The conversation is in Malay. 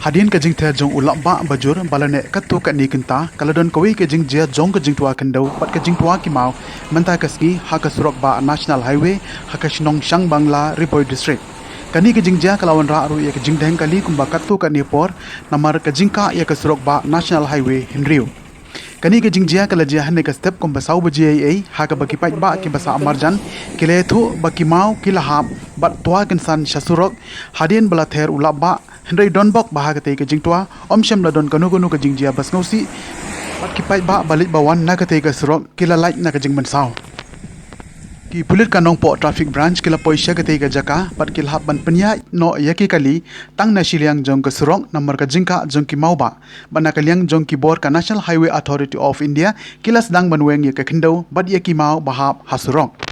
Hadian ke jing the jong ulak ba bajur balane katu ka ni kinta kaladon kawi ke jing jia jong ke jing tua kendau pat ke jing tua ki mau mentai kaski ha ka surok ba national highway ha ka shnong shang bangla ripoy district kani ke jing jia kalawan ra ru ye ke jing deng kali kumba katu ka ni por namar ke jing ka ye ke surok ba national highway hinriu kani ke jing jia kala jia hane ka step kumba sau baji ai ha ka baki pai ba ki basa amarjan kile thu baki mau kila hab bat tua kinsan shasurok hadian bala ther ulak ba Henry Donbok bahag katay ka jing tua omsyam la don kanu ka jing jia bas ngausi pat ki pai ba balik bawan na katay ka surok kila like na ka jing bansaw ki pulit kanong po traffic branch kila poisya katay ka jaka pat kila ban penya no yaki kali tang na siliang jong ka surok number ka jingka jong ki mau ba bana kaliang jong ki bor ka National Highway Authority of India kila sedang banweng ye ka kendau bat yaki mau bahap hasurok